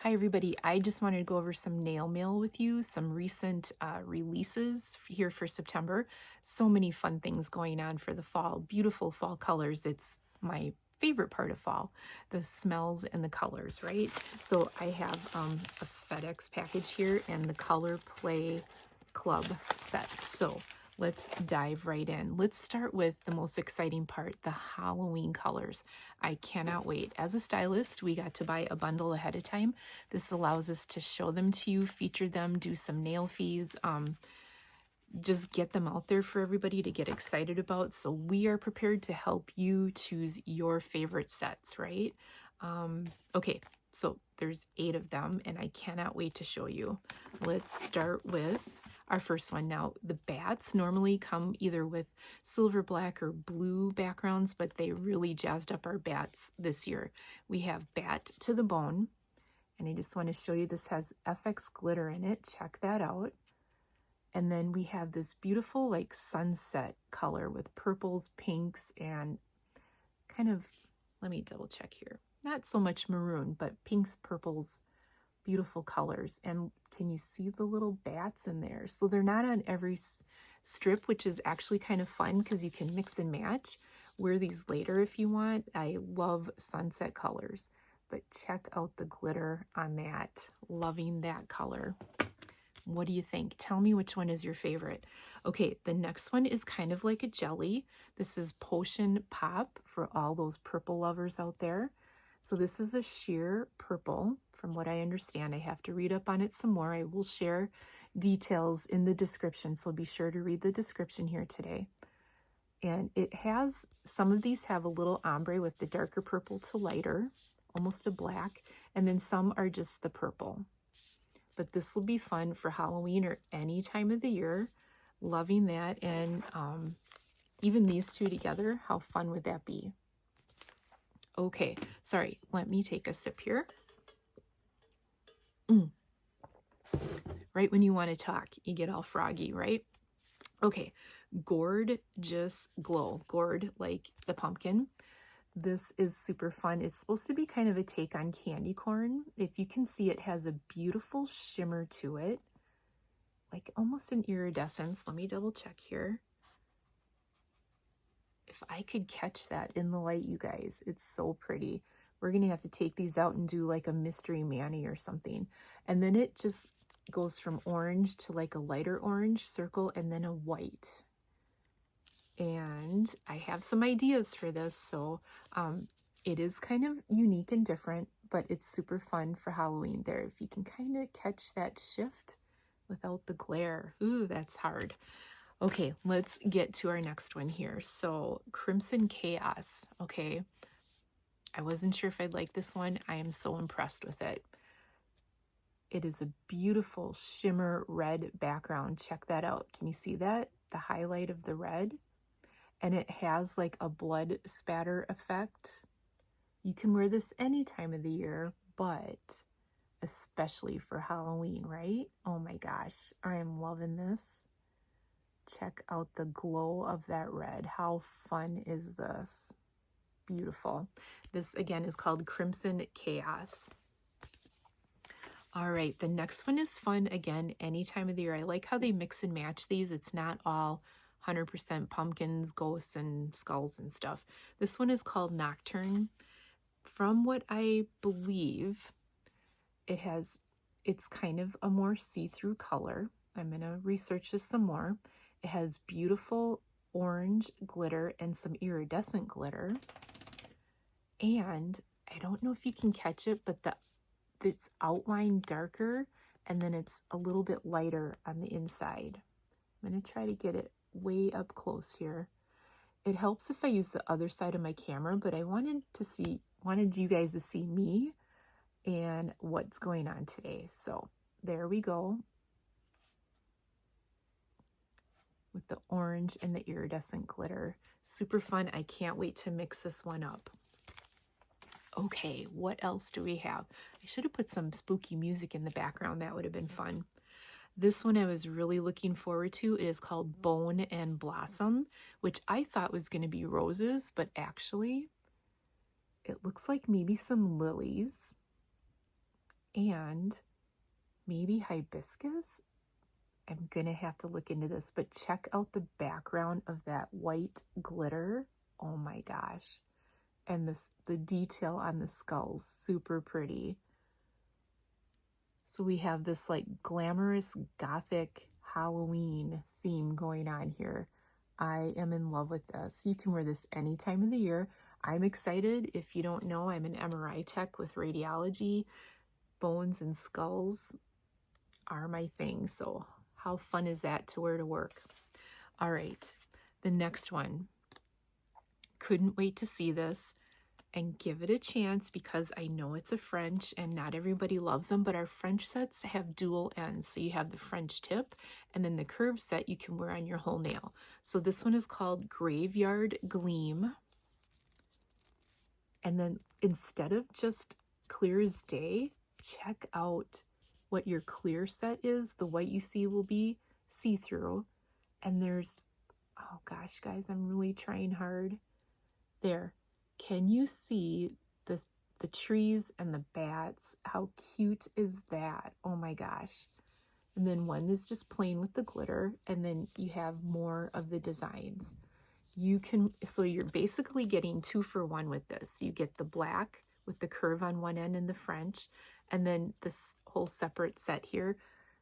Hi, everybody. I just wanted to go over some nail mail with you, some recent releases here for September. So many fun things going on for the fall. Beautiful fall colors. It's my favorite part of fall, the smells and the colors, right? So I have a FedEx package here and the Color Play Club set. So let's dive right in. Let's start with the most exciting part, the Halloween colors. I cannot wait. As a stylist, we got to buy a bundle ahead of time. This allows us to show them to you, feature them, do some nail fees, just get them out there for everybody to get excited about. So we are prepared to help you choose your favorite sets, right? Okay, so there's 8 of them, and I cannot wait to show you. Let's start with our first one. Now, the bats normally come either with silver black or blue backgrounds, but they really jazzed up our bats this year. We have Bat to the Bone, and I just want to show you this has FX glitter in it. Check that out. And then we have this beautiful like sunset color with purples, pinks, and kind of, let me double check here. Not so much maroon, but pinks, purples, beautiful colors. And can you see the little bats in there? So they're not on every strip, which is actually kind of fun because you can mix and match. Wear these later if you want. I love sunset colors, but check out the glitter on that. Loving that color. What do you think? Tell me which one is your favorite. Okay, the next one is kind of like a jelly. This is Potion Pop for all those purple lovers out there. So this is a sheer purple, from what I understand. I have to read up on it some more. I will share details in the description, so be sure to read the description here today. And it has, some of these have a little ombre with the darker purple to lighter, almost a black, and then some are just the purple. But this will be fun for Halloween or any time of the year. Loving that. And even these two together, how fun would that be? Okay, sorry, let me take a sip here. Right when you want to talk, you get all froggy, right? Okay, Gorgeous Glow. Gourd, like the pumpkin. This is super fun. It's supposed to be kind of a take on candy corn. If you can see, it has a beautiful shimmer to it, like almost an iridescence. Let me double check here. If I could catch that in the light, you guys, it's so pretty. We're going to have to take these out and do like a mystery mani or something. And then it just goes from orange to like a lighter orange circle and then a white. And I have some ideas for this, so it is kind of unique and different, but it's super fun for Halloween there. If you can kind of catch that shift without the glare. Ooh, that's hard. Okay, let's get to our next one here. So Crimson Chaos. Okay, I wasn't sure if I'd like this one. I am so impressed with it. It is a beautiful shimmer red background. Check that out. Can you see that? The highlight of the red. And it has like a blood spatter effect. You can wear this any time of the year, but especially for Halloween, right? Oh my gosh, I am loving this. Check out the glow of that red. How fun is this? Beautiful. This again is called Crimson Chaos. All right, the next one is fun again, any time of the year. I like how they mix and match these. It's not all 100% pumpkins, ghosts, and skulls and stuff. This one is called Nocturne. From what I believe, it's kind of a more see-through color. I'm going to research this some more. It has beautiful orange glitter and some iridescent glitter. And I don't know if you can catch it, but it's outlined darker and then it's a little bit lighter on the inside. I'm going to try to get it way up close here. It helps if I use the other side of my camera, but I wanted you guys to see me and what's going on today. So there we go. With the orange and the iridescent glitter. Super fun. I can't wait to mix this one up. Okay, what else do we have? I should have put some spooky music in the background. That would have been fun. This one I was really looking forward to. It is called Bone and Blossom, which I thought was going to be roses, but actually it looks like maybe some lilies. and maybe hibiscus. I'm gonna have to look into this, but check out the background of that white glitter. Oh my gosh. And the detail on the skulls, super pretty. So we have this like glamorous Gothic Halloween theme going on here. I am in love with this. You can wear this any time of the year. I'm excited. If you don't know, I'm an MRI tech with radiology. Bones and skulls are my thing. So how fun is that to wear to work? All right, the next one. Couldn't wait to see this and give it a chance because I know it's a French and not everybody loves them, but our French sets have dual ends. So you have the French tip and then the curved set you can wear on your whole nail. So this one is called Graveyard Gleam. And then instead of just clear as day, check out what your clear set is. The white you see will be see-through. And there's, oh gosh, guys, I'm really trying hard. There. Can you see this, the trees and the bats? How cute is that? Oh my gosh. And then one is just plain with the glitter, and then you have more of the designs. You can, so you're basically getting 2 for 1 with this. You get the black with the curve on one end and the French, and then this whole separate set here.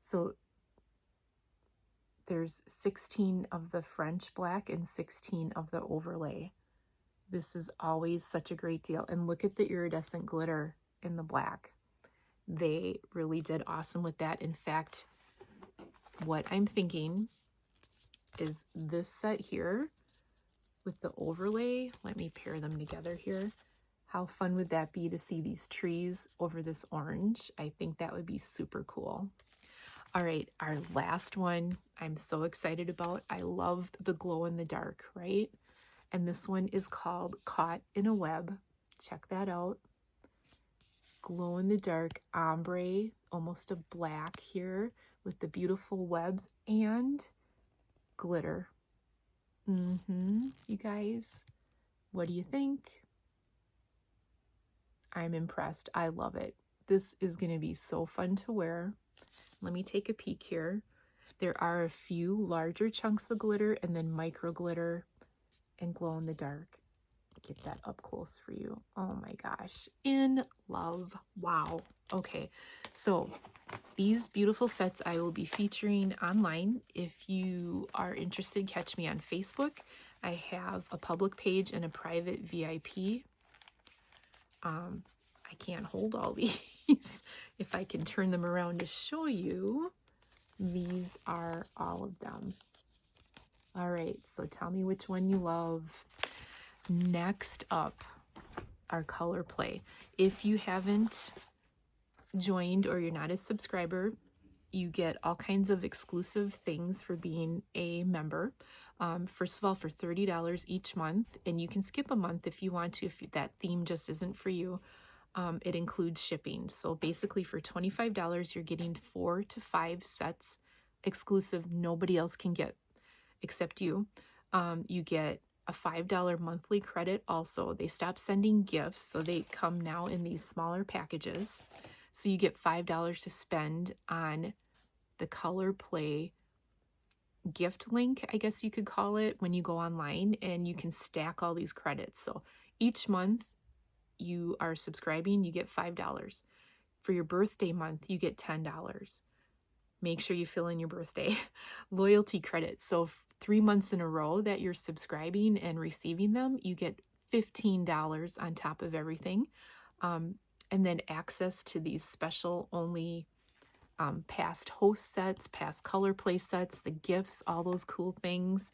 So there's 16 of the French black and 16 of the overlay. This is always such a great deal. And look at the iridescent glitter in the black. They really did awesome with that. In fact, what I'm thinking is this set here with the overlay. Let me pair them together here. How fun would that be to see these trees over this orange? I think that would be super cool. All right, our last one I'm so excited about. I love the glow in the dark, right? And this one is called Caught in a Web. Check that out. Glow in the dark ombre, almost a black here with the beautiful webs and glitter. You guys, what do you think? I'm impressed. I love it. This is going to be so fun to wear. Let me take a peek here. There are a few larger chunks of glitter and then micro glitter and glow in the dark. Get that up close for you. Oh my gosh, in love. Wow. Okay, so these beautiful sets I will be featuring online. If you are interested, catch me on Facebook. I have a public page and a private VIP. I can't hold all these. If I can turn them around to show you, these are all of them. All right, so tell me which one you love. Next up, our color play. If you haven't joined or you're not a subscriber, you get all kinds of exclusive things for being a member. First of all, for $30 each month, and you can skip a month if you want to, if that theme just isn't for you. It includes shipping. So basically for $25, you're getting 4 to 5 sets exclusive. Nobody else can get except you. You get a $5 monthly credit also. They stopped sending gifts, so they come now in these smaller packages. So you get $5 to spend on the Color Play gift link, I guess you could call it, when you go online, and you can stack all these credits. So each month you are subscribing, you get $5. For your birthday month, you get $10. Make sure you fill in your birthday. Loyalty credits. So 3 months in a row that you're subscribing and receiving them, you get $15 on top of everything. And then access to these special only past host sets, past color play sets, the gifts, all those cool things.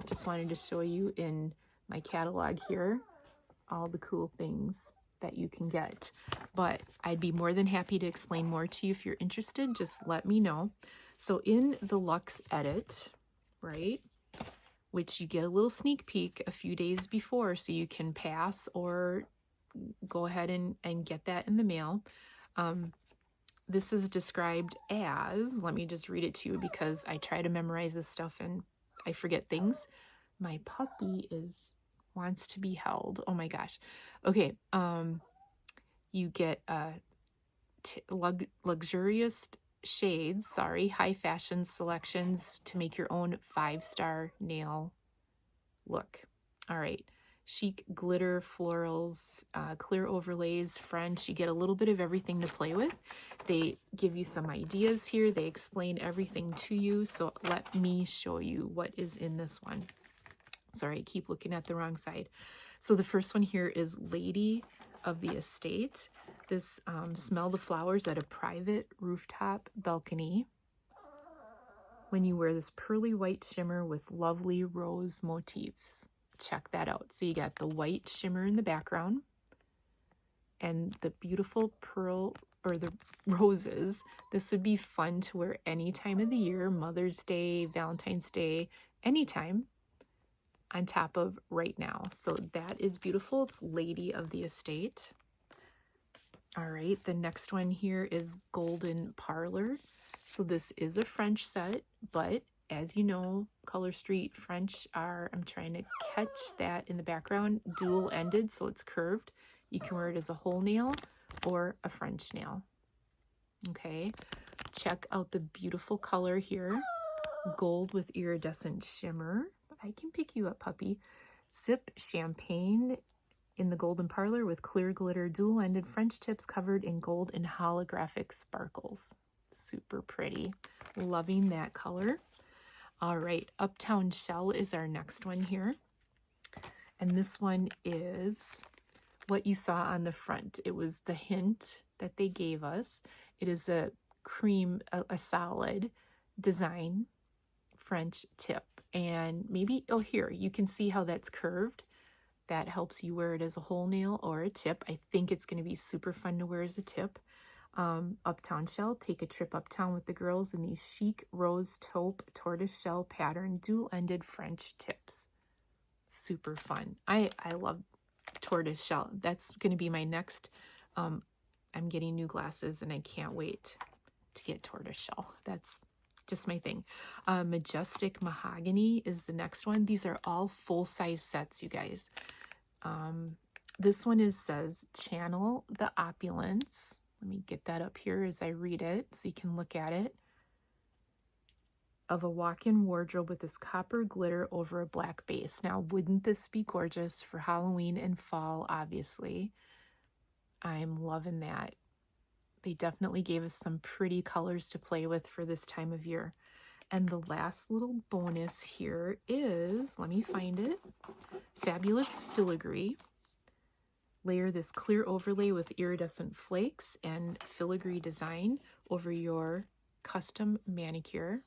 Just wanted to show you in my catalog here all the cool things that you can get. But I'd be more than happy to explain more to you if you're interested. Just let me know. So in the Luxe edit, right, which you get a little sneak peek a few days before, so you can pass or go ahead and get that in the mail. This is described as, let me just read it to you because I try to memorize this stuff and I forget things. My puppy wants to be held. Oh my gosh. Okay. You get luxurious shades, high fashion selections to make your own 5-star nail look. All right. Chic glitter, florals, clear overlays, French. You get a little bit of everything to play with. They give you some ideas here. They explain everything to you. So let me show you what is in this one. Sorry, I keep looking at the wrong side. So the first one here is Lady of the Estate. This smell the flowers at a private rooftop balcony when you wear this pearly white shimmer with lovely rose motifs. Check that out. So you got the white shimmer in the background and the beautiful pearl or the roses. This would be fun to wear any time of the year, Mother's Day, Valentine's Day, anytime, on top of right now. So that is beautiful. It's Lady of the Estate. All right, the next one here is Golden Parlor. So this is a French set, but as you know, Color Street French are, I'm trying to catch that in the background, dual-ended, so it's curved. You can wear it as a whole nail or a French nail. Okay, check out the beautiful color here. Gold with iridescent shimmer. I can pick you up, puppy. Sip Champagne in the Golden Parlor with clear glitter, dual-ended French tips covered in gold and holographic sparkles. Super pretty. Loving that color. All right, Uptown Shell is our next one here. And this one is what you saw on the front. It was the hint that they gave us. It is a cream, a solid design French tip. And maybe, oh, here, you can see how that's curved. That helps you wear it as a whole nail or a tip. I think it's going to be super fun to wear as a tip. Uptown Shell, take a trip uptown with the girls in these chic rose taupe tortoise shell pattern dual-ended French tips. Super fun. I love tortoise shell. That's going to be my next. I'm getting new glasses and I can't wait to get tortoise shell. That's just my thing. Majestic Mahogany is the next one. These are all full-size sets, you guys. This one says Channel the Opulence. Let me get that up here as I read it so you can look at it. Of a walk-in wardrobe with this copper glitter over a black base. Now, wouldn't this be gorgeous for Halloween and fall, obviously? I'm loving that. They definitely gave us some pretty colors to play with for this time of year. And the last little bonus here is, let me find it, Fabulous Filigree. Layer this clear overlay with iridescent flakes and filigree design over your custom manicure.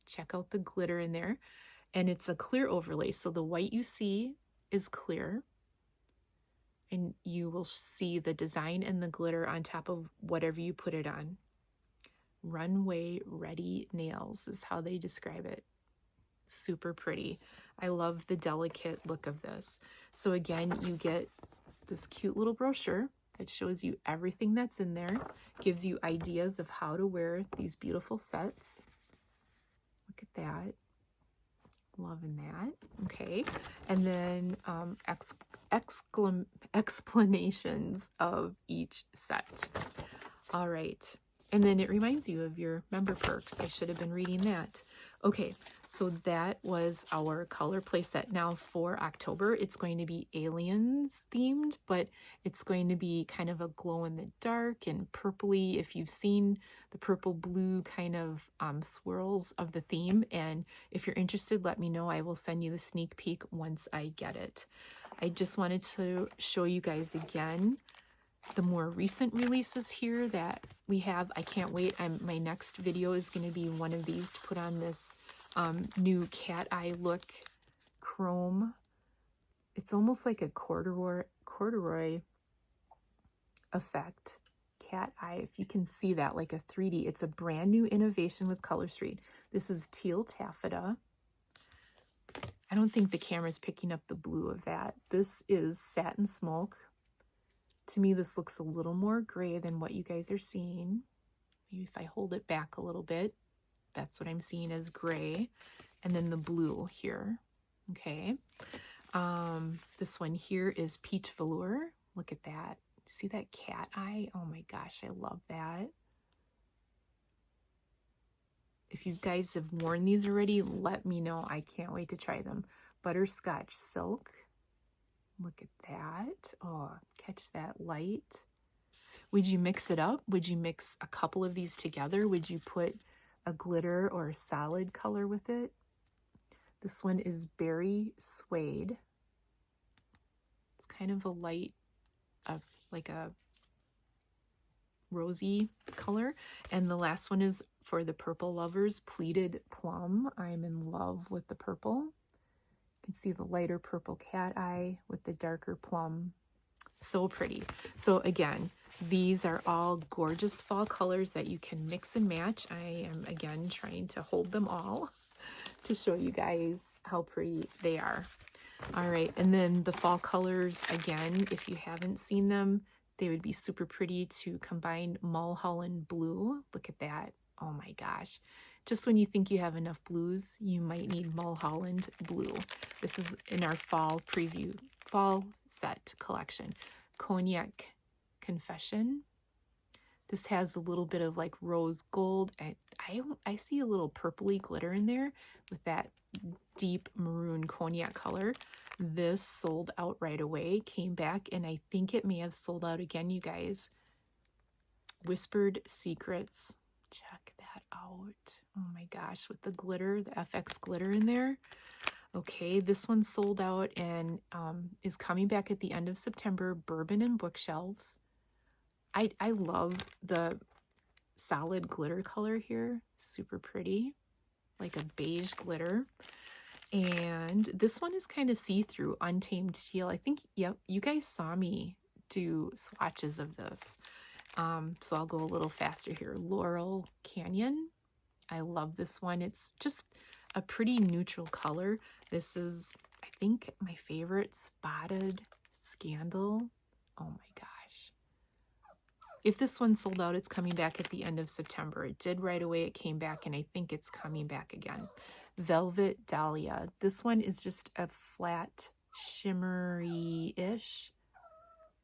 Check out the glitter in there. And it's a clear overlay, so the white you see is clear. And you will see the design and the glitter on top of whatever you put it on. Runway ready nails is how they describe it. Super pretty. I love the delicate look of this. So again, you get this cute little brochure that shows you everything that's in there, gives you ideas of how to wear these beautiful sets. Look at that. Loving that. Okay. And then explanations of each set. All right. And then it reminds you of your member perks. I should have been reading that. Okay, so that was our color play set. Now for October, it's going to be aliens themed, but it's going to be kind of a glow in the dark and purpley. If you've seen the purple blue kind of swirls of the theme, and if you're interested, let me know. I will send you the sneak peek once I get it. I just wanted to show you guys again the more recent releases here that we have. I can't wait. My next video is going to be one of these to put on this new cat eye look chrome. It's almost like a corduroy effect. Cat eye, if you can see that, like a 3D. It's a brand new innovation with Color Street. This is teal taffeta. I don't think the camera's picking up the blue of that. This is satin smoke. To me, this looks a little more gray than what you guys are seeing. Maybe if I hold it back a little bit, that's what I'm seeing as gray. And then the blue here. Okay. This one here is peach velour. Look at that. See that cat eye? Oh my gosh, I love that. If you guys have worn these already, let me know. I can't wait to try them. Butterscotch silk. Look at that. Oh, catch that light. Would you mix it up? Would you mix a couple of these together? Would you put a glitter or a solid color with it? This one is berry suede. It's kind of a light, like a rosy color. And the last one is for the purple lovers, pleated plum. I'm in love with the purple. You can see the lighter purple cat eye with the darker plum. So pretty. So again, these are all gorgeous fall colors that you can mix and match. I am again trying to hold them all to show you guys how pretty they are. All right, and then the fall colors, again, if you haven't seen them, they would be super pretty to combine Mulholland blue. Look at that. Oh my gosh. Just when you think you have enough blues, you might need Mulholland blue. This is in our fall preview, fall set collection. Cognac Confession. This has a little bit of like rose gold, and I see a little purpley glitter in there with that deep maroon cognac color. This sold out right away, came back, and I think it may have sold out again, you guys. Whispered Secrets. Check that out. Oh my gosh, with the glitter, the FX glitter in there. Okay, this one sold out and is coming back at the end of September. Bourbon and Bookshelves. I love the solid glitter color here. Super pretty. Like a beige glitter. And this one is kind of see-through, untamed teal. I think, yep, you guys saw me do swatches of this. So I'll go a little faster here. Laurel Canyon. I love this one. It's just a pretty neutral color. This is, I think, my favorite. Spotted Scandal. Oh my gosh. If this one sold out, it's coming back at the end of September. It did right away. It came back, and I think it's coming back again. Velvet Dahlia. This one is just a flat, shimmery-ish.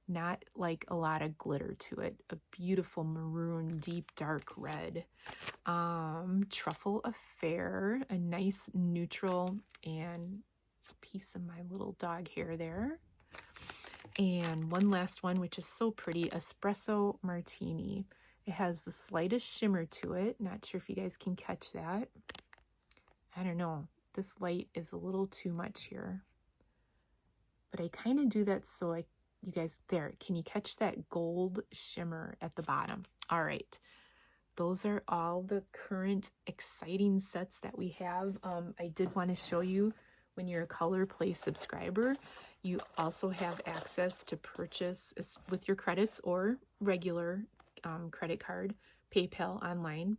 Not like a lot of glitter to it. A beautiful maroon, deep, dark red. Truffle Affair. A nice neutral and a piece of my little dog hair there. And one last one, which is so pretty, Espresso Martini. It has the slightest shimmer to it. Not sure if you guys can catch that. I don't know. This light is a little too much here. But I kind of do that so you guys, there, can you catch that gold shimmer at the bottom? All right. Those are all the current exciting sets that we have. I did want to show you, when you're a Color Play subscriber, you also have access to purchase with your credits or regular credit card, PayPal online.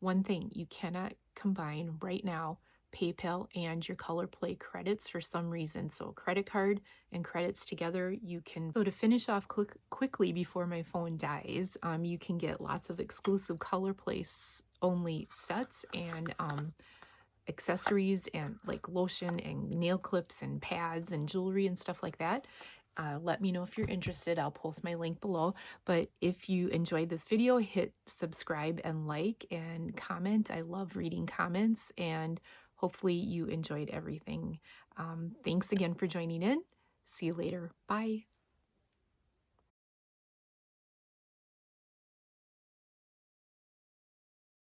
One thing, you cannot combine right now PayPal and your Color Play credits for some reason. So credit card and credits together, you can. So to finish off quickly before my phone dies, you can get lots of exclusive Color Play only sets and accessories and like lotion and nail clips and pads and jewelry and stuff like that. Let me know if you're interested. I'll post my link below. But if you enjoyed this video, hit subscribe and like and comment. I love reading comments, and hopefully you enjoyed everything. Thanks again for joining in. See you later. Bye.